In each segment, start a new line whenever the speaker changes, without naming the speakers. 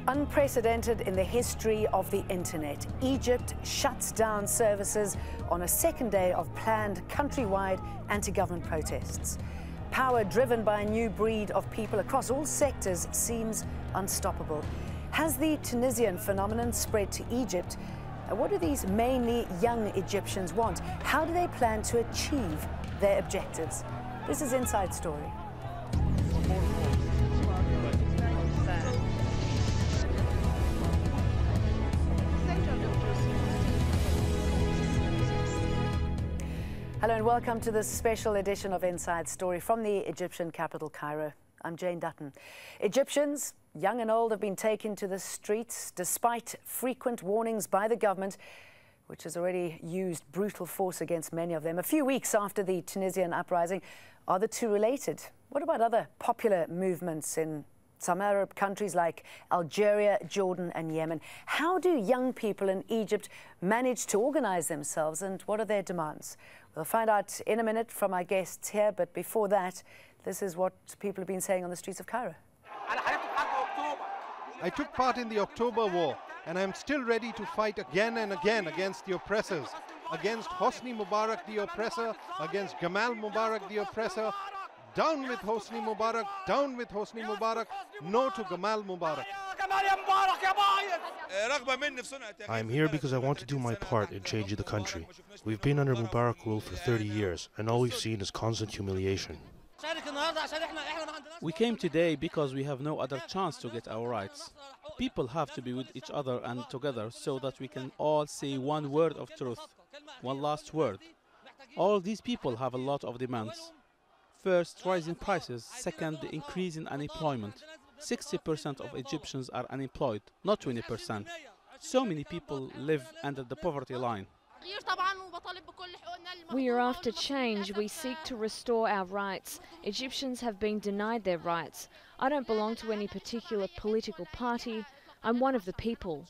Unprecedented in the history of the internet, Egypt shuts down services on a second day of planned countrywide anti-government protests. Power driven by a new breed of people across all sectors seems unstoppable. Has the Tunisian phenomenon spread to Egypt? What do these mainly young Egyptians want? How do they plan to achieve their objectives? This is Inside Story. Hello and welcome to this special edition of Inside Story from the Egyptian capital, Cairo. I'm Jane Dutton. Egyptians, young and old, have been taken to the streets despite frequent warnings by the government, which has already used brutal force against many of them. A few weeks after the Tunisian uprising, are the two related? What about other popular movements in some Arab countries like Algeria, Jordan and Yemen? How do young people in Egypt manage to organize themselves, and what are their demands? We'll find out in a minute from our guests here, but before that, this is what people have been saying on the streets of Cairo.
I took part in the October War, and I'm still ready to fight again and again against the oppressors, against Hosni Mubarak, the oppressor, against Gamal Mubarak, the oppressor. Down with Hosni Mubarak, down with Hosni Mubarak, no to Gamal Mubarak.
I am here because I want to do my part in changing the country. We've been under Mubarak rule for 30 years, and all we've seen is constant humiliation.
We came today because we have no other chance to get our rights. People have to be with each other and together so that we can all say one word of truth, one last word. All these people have a lot of demands. First, rising prices. Second, the increase in unemployment. 60% of Egyptians are unemployed, not 20%. So many people live under the poverty line.
We are after change. We seek to restore our rights. Egyptians have been denied their rights. I don't belong to any particular political party. I'm one of the people.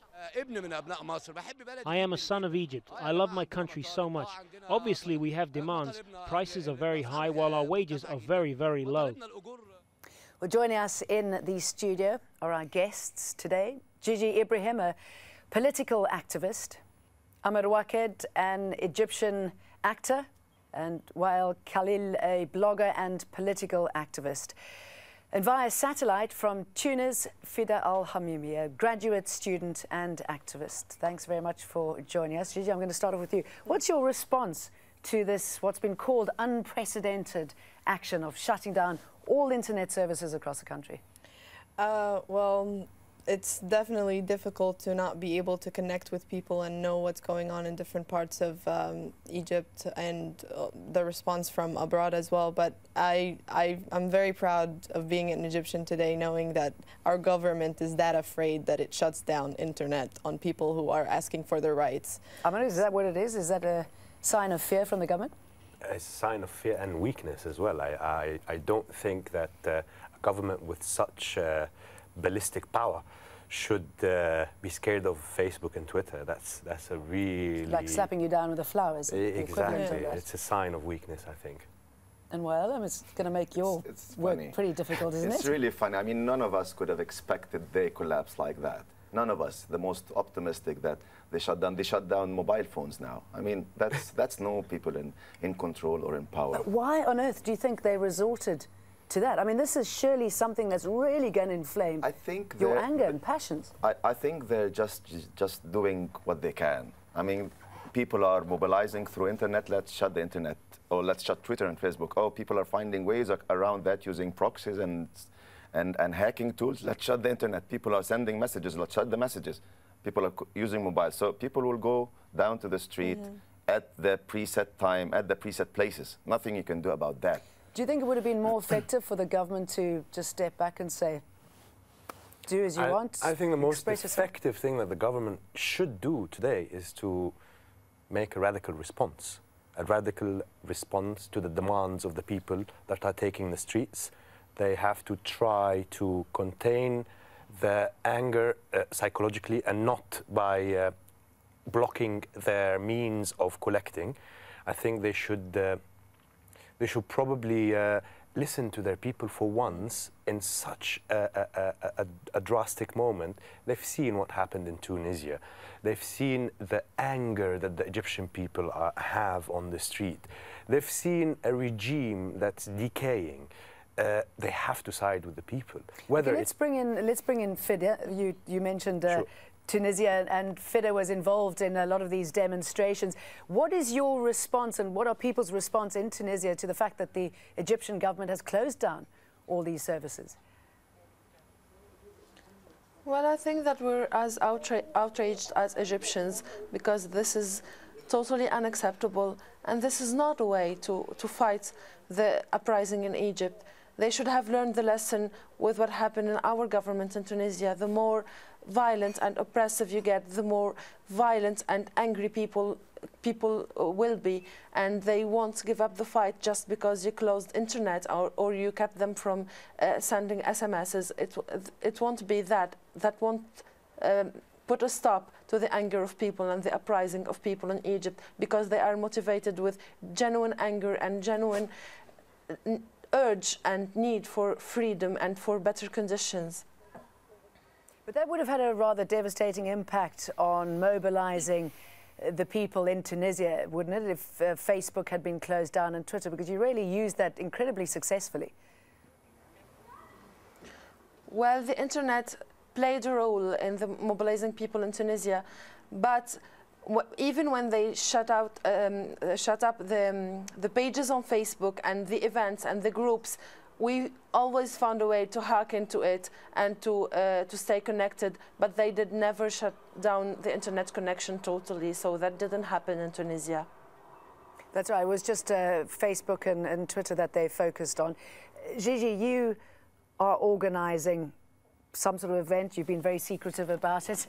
I am a son of Egypt. I love my country so much. Obviously, we have demands. Prices are very high, while our wages are very, very low.
Well, joining us in the studio are our guests today. Gigi Ibrahim, a political activist. Amr Waked, an Egyptian actor. And Wael Khalil, a blogger and political activist. And via satellite from Tunis, Fida Al-Hamimi, a graduate student and activist. Thanks very much for joining us. Gigi, I'm going to start off with you. What's your response to this, what's been called unprecedented action of shutting down all internet services across the country?
Well, it's definitely difficult to not be able to connect with people and know what's going on in different parts of Egypt, and the response from abroad as well. But I'm very proud of being an Egyptian today, knowing that our government is that afraid that it shuts down internet on people who are asking for their rights.
Amr, is that what it is? Is that a sign of fear from the government?
A sign of fear and weakness as well. I don't think that a government with such ballistic power should be scared of Facebook and Twitter. That's a really...
Like slapping you down with the flowers.
Exactly. It's a sign of weakness, I think.
And well, it's going to make your work pretty difficult, isn't it?
It's really funny. I mean, none of us could have expected their collapse like that. None of us, the most optimistic, that they shut down mobile phones now. I mean, that's no people in control or in power.
But why on earth do you think they resorted to that? I mean, this is surely something that's really going to inflame your anger and passions.
I think they're just doing what they can. I mean, people are mobilizing through internet. Let's shut the internet, or let's shut Twitter and Facebook. Oh, people are finding ways around that using proxies and hacking tools. Let's shut the internet. People are sending messages. Let's shut the messages. People are using mobile. So people will go down to the street at the preset time, at the preset places. Nothing you can do about that.
Do you think it would have been more effective for the government to just step back and say, do as you want?
I think the most effective thing that the government should do today is to make a radical response to the demands of the people that are taking the streets. They have to try to contain the anger psychologically, and not by blocking their means of collecting. I think they should probably listen to their people for once in such a drastic moment. They've seen what happened in Tunisia. They've seen the anger that the Egyptian people have on the street. They've seen a regime that's decaying. They have to side with the people. Whether
okay, let's bring in Fida. You mentioned
sure.
Tunisia, and Fida was involved in a lot of these demonstrations. What is your response, and what are people's response in Tunisia to the fact that the Egyptian government has closed down all these services?
Well, I think that we're as outraged as Egyptians, because this is totally unacceptable, and this is not a way to fight the uprising in Egypt. They should have learned the lesson with what happened in our government in Tunisia. The more violent and oppressive you get, the more violent and angry people will be, and they won't give up the fight just because you closed internet or you kept them from sending SMSs. It won't be that. That won't put a stop to the anger of people and the uprising of people in Egypt, because they are motivated with genuine anger and genuine urge and need for freedom and for better conditions.
But that would have had a rather devastating impact on mobilizing the people in Tunisia, wouldn't it, if Facebook had been closed down and Twitter, because you really used that incredibly successfully.
Well, the internet played a role in the mobilizing people in Tunisia, but even when they shut up the pages on Facebook and the events and the groups, we always found a way to hack into it and to stay connected, but they did never shut down the internet connection totally, so that didn't happen in Tunisia.
That's right, it was just Facebook and Twitter that they focused on. Gigi, you are organising some sort of event. You've been very secretive about it,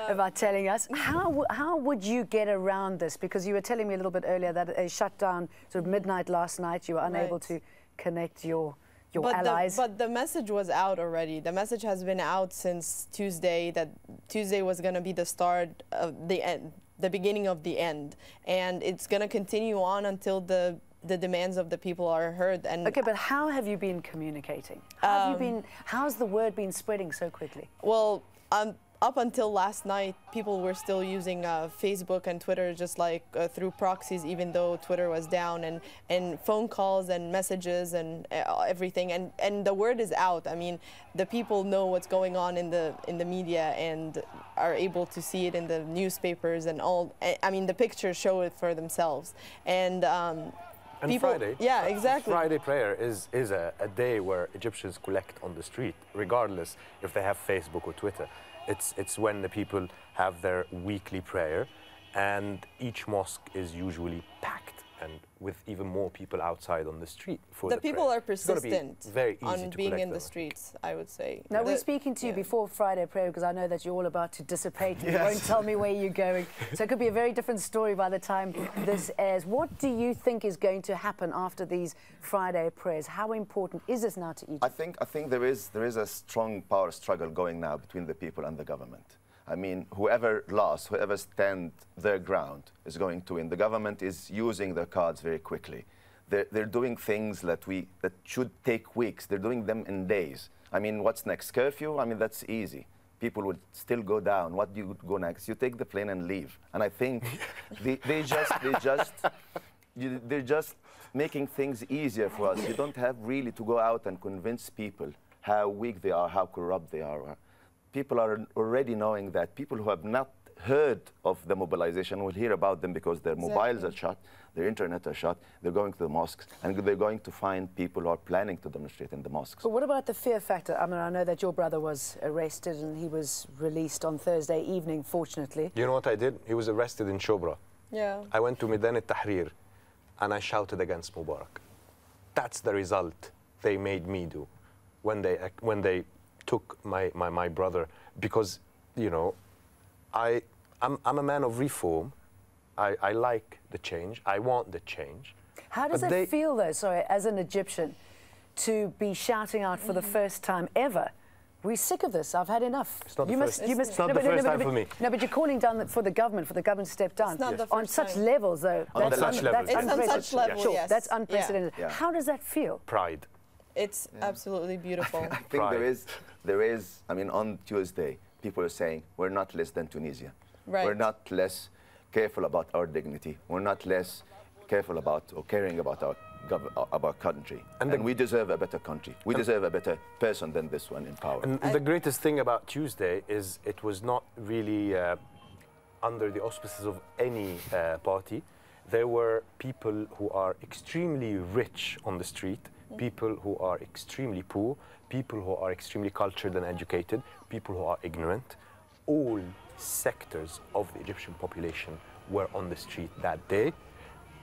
about telling us. How would you get around this? Because you were telling me a little bit earlier that a shutdown, sort of midnight last night, you were unable to connect your allies.
But the message was out already. The message has been out since Tuesday, that Tuesday was going to be the start of the end, the beginning of the end. And it's going to continue on until the demands of the people are heard. And
okay, but how have you been communicating? How's the word been spreading so quickly?
Well, up until last night, people were still using Facebook and Twitter just like through proxies, even though Twitter was down, and phone calls and messages and everything. And the word is out. I mean, the people know what's going on in the media and are able to see it in the newspapers and all. I mean, the pictures show it for themselves. And people,
Friday,
yeah, exactly.
Friday prayer is a day where Egyptians collect on the street, regardless if they have Facebook or Twitter. It's when the people have their weekly prayer, and each mosque is usually packed, and with even more people outside on the street for the
people
prayer.
are persistent on being in the
them.
streets, I would say.
Now, we're speaking to you before Friday prayer, because I know that you're all about to dissipate. Yes. You won't tell me where you're going. So it could be a very different story by the time this airs. What do you think is going to happen after these Friday prayers? How important is this now to Egypt?
I think there is a strong power struggle going now between the people and the government. I mean, whoever lost, whoever stands their ground is going to win. The government is using their cards very quickly. They're doing things that should take weeks. They're doing them in days. I mean, what's next? Curfew? I mean, that's easy. People would still go down. What do you go next? You take the plane and leave. And I think they're just making things easier for us. You don't have really to go out and convince people how weak they are, how corrupt they are. People are already knowing that. People who have not heard of the mobilization will hear about them because their mobiles are shut, their internet are shut, they're going to the mosques, and they're going to find people who are planning to demonstrate in the mosques.
But what about the fear factor? I mean, I know that your brother was arrested and he was released on Thursday evening, fortunately.
You know what I did? He was arrested in Shobra.
Yeah.
I went to Midan al-Tahrir and I shouted against Mubarak. That's the result they made me do when they took my brother, because, you know, I'm a man of reform. I like the change. I want the change.
How does it feel, though, sorry, as an Egyptian, to be shouting out for the first time ever? We're sick of this. I've had enough.
It's not the first time for me.
No, but you're calling down for the government to step down.
It's not the
on such levels, though.
On such levels.
That's
on such level,
sure,
yes.
that's unprecedented.
Yeah.
How does that feel?
Pride.
It's absolutely beautiful.
I think there is, I mean, on Tuesday, people are saying we're not less than Tunisia.
Right.
We're not less careful about our dignity. We're not less careful about or caring about our country. And we deserve a better country. We deserve a better person than this one in power.
And the greatest thing about Tuesday is it was not really under the auspices of any party. There were people who are extremely rich on the street, people who are extremely poor, people who are extremely cultured and educated, people who are ignorant. All sectors of the Egyptian population were on the street that day.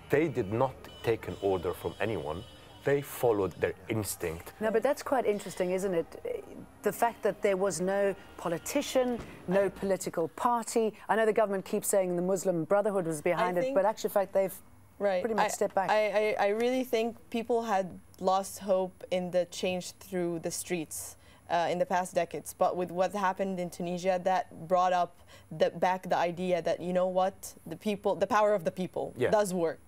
They did not take an order from anyone. They followed their instinct.
No, but that's quite interesting, isn't it? The fact that there was no politician, no political party. I know the government keeps saying the Muslim Brotherhood was behind it, but actually, in fact, they've pretty much stepped back.
I really think people had lost hope in the change through the streets in the past decades. But with what happened in Tunisia, that brought up back the idea that, you know what, the power of the people does work.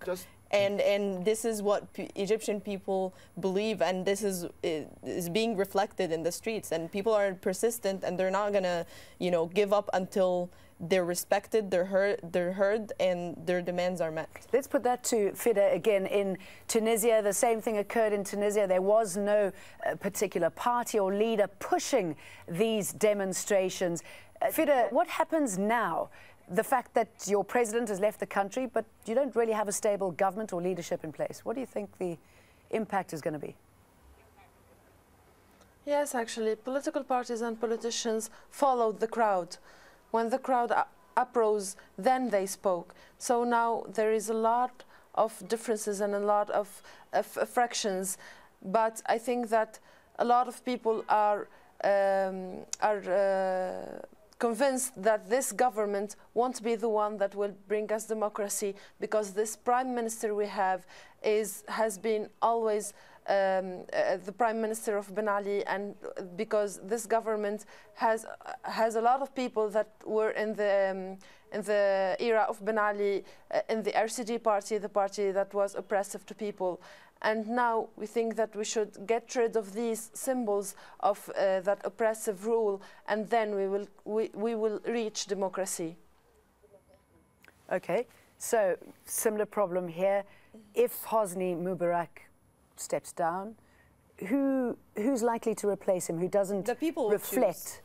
And this is what Egyptian people believe, and this is being reflected in the streets. And people are persistent, and they're not gonna, give up until they're respected, they're heard, and their demands are met.
Let's put that to Fida again. In Tunisia, the same thing occurred in Tunisia. There was no particular party or leader pushing these demonstrations. Fida, what happens now? The fact that your president has left the country, but you don't really have a stable government or leadership in place. What do you think the impact is going to be?
Yes, actually, political parties and politicians followed the crowd. When the crowd uprose, then they spoke. So now there is a lot of differences and a lot of fractions. But I think that a lot of people are convinced that this government won't be the one that will bring us democracy, because this prime minister we have has been always the prime minister of Ben Ali, and because this government has a lot of people that were in the era of Ben Ali, in the RCD party, the party that was oppressive to people. And now we think that we should get rid of these symbols of that oppressive rule, and then we will reach democracy.
Okay, so similar problem here. If Hosni Mubarak steps down, who's likely to replace him? Who doesn't reflect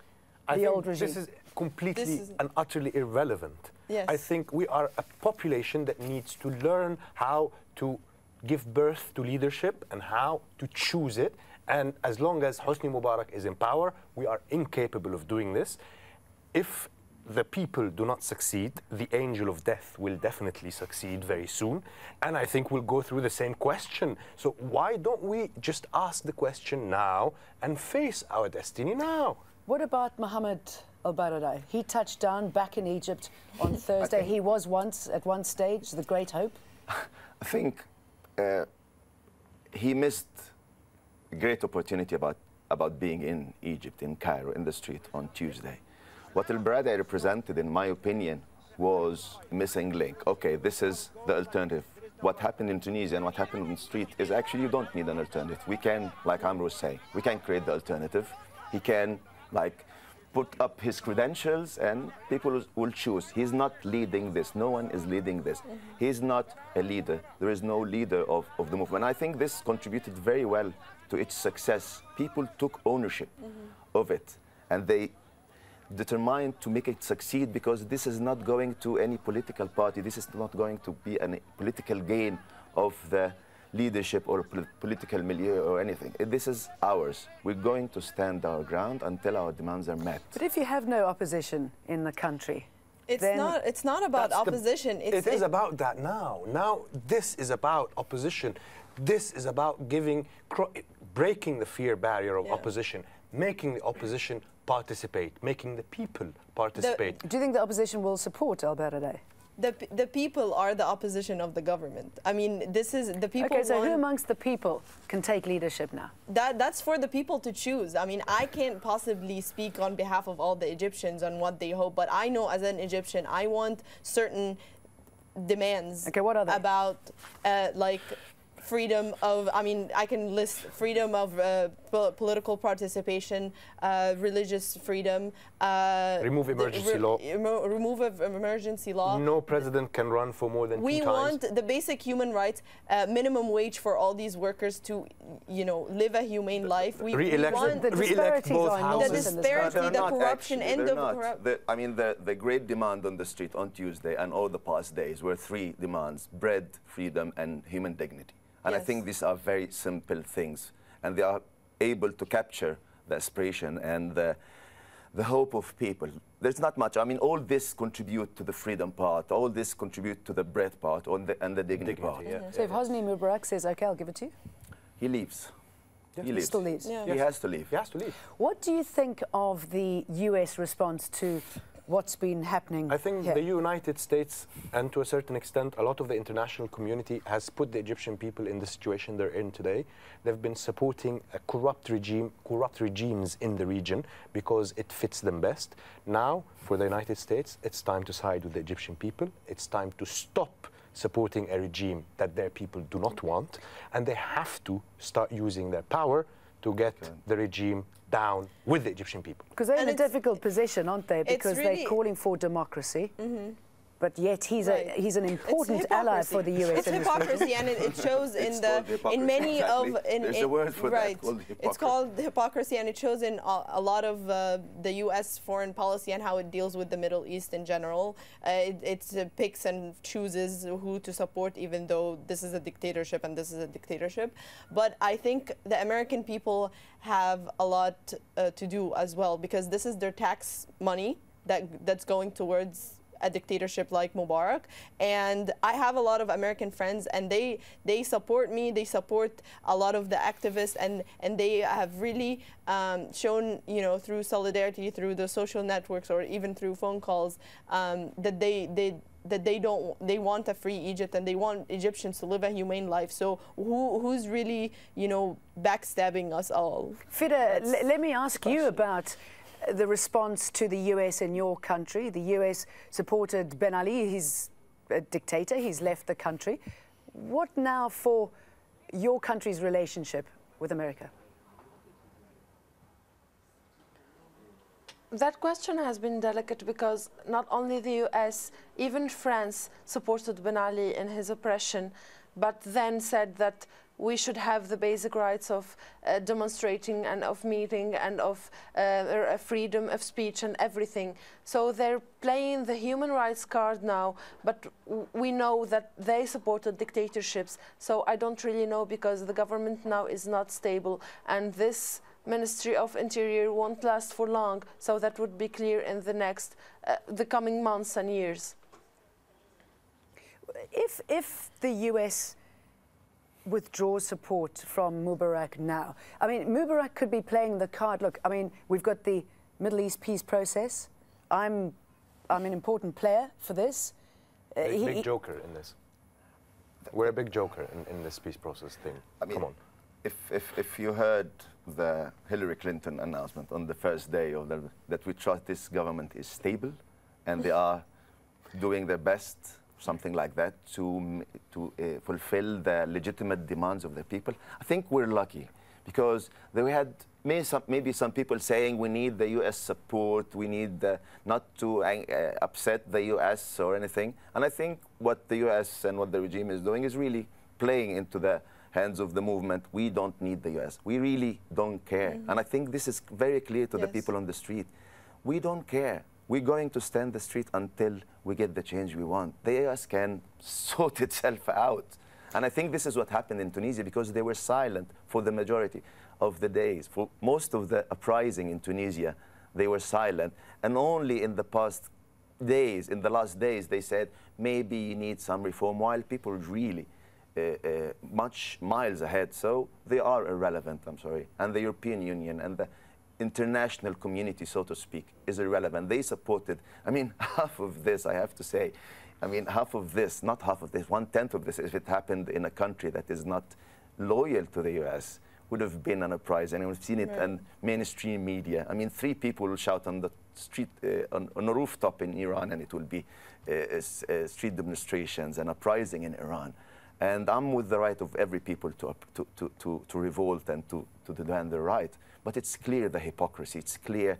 the old regime?
This is completely and utterly irrelevant. Yes. I think we are a population that needs to learn how to give birth to leadership and how to choose it. And as long as Hosni Mubarak is in power, we are incapable of doing this. If the people do not succeed, the angel of death will definitely succeed very soon. And I think we'll go through the same question. So why don't we just ask the question now and face our destiny now?
What about Mohammed al-Baradei? He touched down back in Egypt on Thursday. He was once, at one stage, the great hope.
I think he missed a great opportunity about being in Egypt, in Cairo, in the street on Tuesday. What al-Baradei represented, in my opinion, was a missing link. Okay, this is the alternative. What happened in Tunisia and what happened on the street is actually you don't need an alternative. We can, like Amr was saying, we can create the alternative. He can, put up his credentials and people will choose. He's not leading this. No one is leading this. He's not a leader. There is no leader of the movement. I think this contributed very well to its success. People took ownership of it, and they determined to make it succeed, because this is not going to any political party. This is not going to be a political gain of the leadership or political milieu or anything. This is ours. We're going to stand our ground until our demands are met.
But if you have no opposition in the country,
it's not about opposition.
It is about that now. Now this is about opposition. This is about breaking the fear barrier of opposition, making the opposition participate, making the people participate.
Do you think the opposition will support al-Baradei?
The people are the opposition of the government. I mean, this is the people.
Okay, so who amongst the people can take leadership now?
That's for the people to choose. I mean, I can't possibly speak on behalf of all the Egyptians on what they hope, but I know as an Egyptian, I want certain demands.
Okay, what are they?
About freedom of, I mean, I can list freedom of political participation, religious freedom,
remove emergency law.
Remove emergency law.
No president can run for more than 2 times.
We want the basic human rights, minimum wage for all these workers to, you know, live a humane life. We want
the disparities
both houses.
The disparity, the corruption, end of corruption.
I mean, the great demand on the street on Tuesday and all the past days were 3 demands: bread, freedom, and human dignity. And I think these are very simple things, and they are able to capture the aspiration and the hope of people. There's not much. I mean, all this contribute to the freedom part, all this contribute to the bread part and the dignity part.
Yeah. So if Hosni Mubarak says, okay, I'll give it to you?
He leaves. He leaves.
Still leaves.
Yeah.
He has to leave.
He has to leave.
What do you think of the US response to what's been happening
I think
here?
the United States, and to a certain extent, a lot of the international community has put the Egyptian people in the situation they're in today. They've been supporting a corrupt regimes in the region because it fits them best. Now, for the United States, it's time to side with the Egyptian people. It's time to stop supporting a regime that their people do not want, and they have to start using their power to get the regime down with the Egyptian people.
Because they're in a difficult position, aren't they? Because
really,
they're calling for democracy. But yet he's an important ally for the US.
It's hypocrisy, and it shows in many of
There's a word for that called hypocrisy.
It's called hypocrisy, and it shows in a lot of the US foreign policy and how it deals with the Middle East in general. It picks and chooses who to support, even though this is a dictatorship and this is a dictatorship. But I think the American people have a lot to do as well, because this is their tax money that's going towards a dictatorship like Mubarak. And I have a lot of American friends, and they support me, they support a lot of the activists, and they have really shown, you know, through solidarity, through the social networks, or even through phone calls, that they want a free Egypt, and they want Egyptians to live a humane life. So who's really, you know, backstabbing us all?
Fida, let me ask you about the response to the US in your country. The US supported Ben Ali. He's a dictator. He's left the country. What now for your country's relationship with America?
That question has been delicate because not only the US, even France supported Ben Ali in his oppression, but then said that we should have the basic rights of demonstrating and of meeting and of freedom of speech and everything. So they're playing the human rights card now, but we know that they supported dictatorships. So I don't really know, because the government now is not stable, and this Ministry of Interior won't last for long. So that would be clear in the coming months and years.
If the US withdraws support from Mubarak now, I mean, Mubarak could be playing the card. Look, I mean, we've got the Middle East peace process. I'm an important player for this.
Big joker in this. We're a big joker in this peace process thing.
I mean,
come on.
If you heard the Hillary Clinton announcement on the first day of that we trust this government is stable and they are doing their best, something like that, to fulfill the legitimate demands of the people, I think we're lucky, because we had maybe some people saying we need the US support, we need not to upset the US or anything. And I think what the US and what the regime is doing is really playing into the hands of the movement. We don't need the US. We really don't care. And I think this is very clear to the people on the street. We don't care. We're going to stand the street until we get the change we want. The US can sort itself out. And I think this is what happened in Tunisia, because they were silent for the majority of the days. For most of the uprising in Tunisia, they were silent. And only in the past days, in the last days, they said, maybe you need some reform, while people really much miles ahead. So they are irrelevant, I'm sorry. And the European Union and the international community, so to speak, is irrelevant. They supported, I mean, half of this, I have to say, I mean, half of this, not half of this, 1/10 of this, if it happened in a country that is not loyal to the US, would have been an uprising. And we've seen it in mainstream media. I mean, 3 people will shout on the street, on a rooftop in Iran, and it will be street demonstrations and uprising in Iran. And I'm with the right of every people to revolt and to demand their right. But it's clear the hypocrisy. It's clear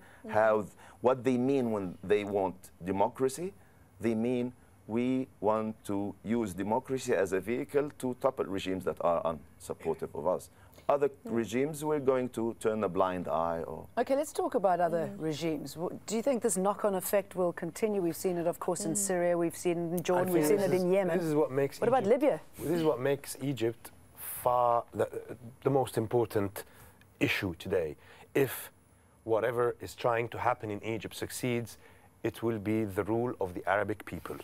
what they mean when they want democracy. They mean we want to use democracy as a vehicle to topple regimes that are unsupportive of us. Other regimes, we're going to turn a blind eye.
Okay, let's talk about other regimes. Do you think this knock-on effect will continue? We've seen it, of course, in Syria. We've seen it in Jordan. We've seen it in Yemen.
This is what makes
What about Libya?
This is what makes Egypt the most important issue today. If whatever is trying to happen in Egypt succeeds, it will be the rule of the Arabic people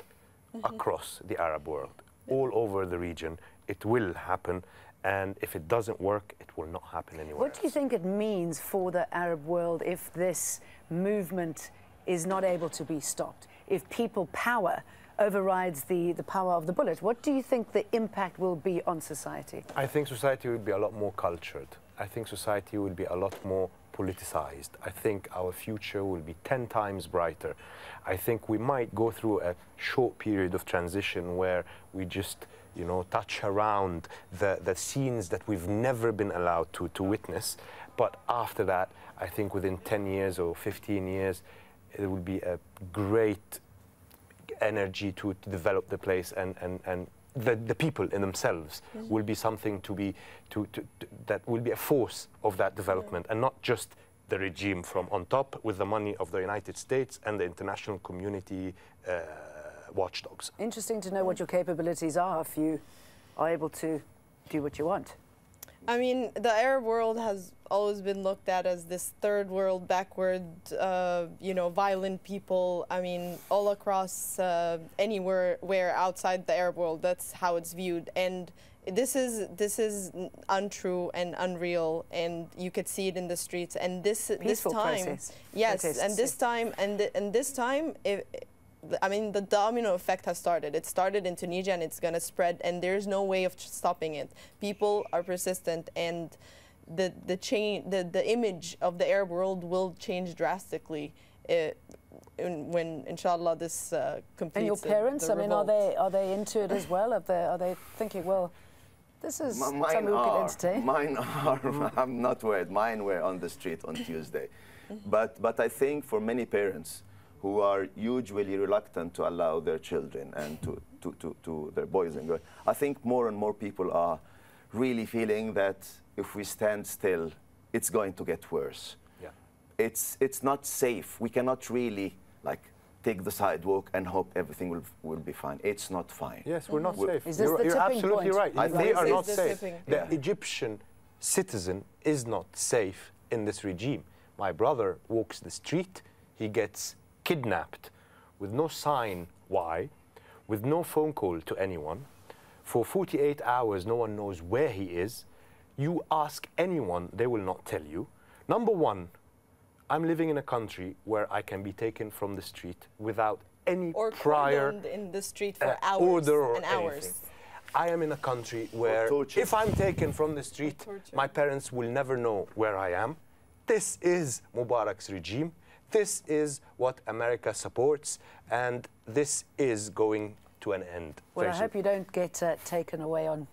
across the Arab world, all over the region. It will happen. And if it doesn't work, it will not happen anywhere
What do you think it means for the Arab world if this movement is not able to be stopped? If people power overrides the power of the bullet, what do you think the impact will be on society?
I think society will be a lot more cultured. I think society will be a lot more politicized. I think our future will be 10 times brighter. I think we might go through a short period of transition where we just touch around the scenes that we've never been allowed to witness. But after that, I think within 10 years or 15 years, it will be a great energy to develop the place, and the people in themselves will be something that will be a force of that development, and not just the regime from on top with the money of the United States and the international community watchdogs.
Interesting to know what your capabilities are if you are able to do what you want.
I mean, the Arab world has always been looked at as this third world, backward, violent people. I mean, all across anywhere outside the Arab world, that's how it's viewed. And this is untrue and unreal, and you could see it in the streets. And this time, yes, and this time, I mean, the domino effect has started. It started in Tunisia, and it's going to spread, and there's no way of stopping it. People are persistent, and the image of the Arab world will change drastically when, inshallah, this completes.
And your parents, I mean, are they into it as well? Are they thinking, well, this is something we can entertain?
Mine are. I'm not worried. Mine were on the street on Tuesday. But I think for many parents who are usually reluctant to allow their children and to their boys and girls, I think more and more people are really feeling that if we stand still, it's going to get worse.
Yeah.
It's not safe. We cannot really take the sidewalk and hope everything will be fine. It's not fine.
Yes, we're not safe.
Is this
You're absolutely
point?
right. They are not safe.
Yeah.
The Egyptian citizen is not safe in this regime. My brother walks the street, he gets kidnapped with no sign why, with no phone call to anyone. For 48 hours, no one knows where he is. You ask anyone, they will not tell you. Number one, I'm living in a country where I can be taken from the street without any prior
in the street for hours
order or
and hours.
anything. I am in a country where if I'm taken from the street, my parents will never know where I am. This is Mubarak's regime. This is what America supports, and this is going to an end.
Well, I hope you don't get taken away on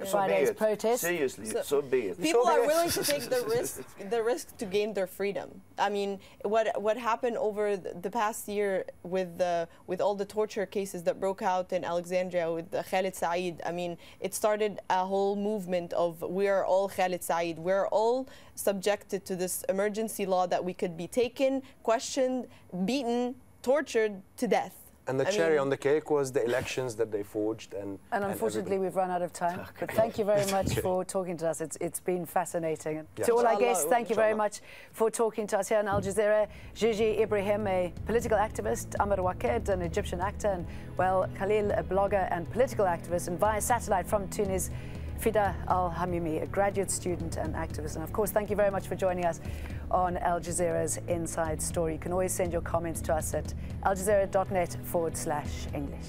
Friday's protest.
Seriously, so be it.
People are willing to take the risk to gain their freedom. I mean, what happened over the past year with all the torture cases that broke out in Alexandria with Khalid Said, I mean, it started a whole movement of we are all Khalid Said. We're all subjected to this emergency law that we could be taken, questioned, beaten, tortured to death.
And the cherry on the cake was the elections that they forged. And
unfortunately, we've run out of time. But thank you very much for talking to us. It's been fascinating.
Yeah.
To all our guests, thank you very much for talking to us here on Al Jazeera. Gigi Ibrahim, a political activist, Amr Waked, an Egyptian actor, and, well, Khalil, a blogger and political activist, and via satellite from Tunis, Fida Al-Hamimi, a graduate student and activist. And, of course, thank you very much for joining us on Al Jazeera's Inside Story. You can always send your comments to us at aljazeera.net/English.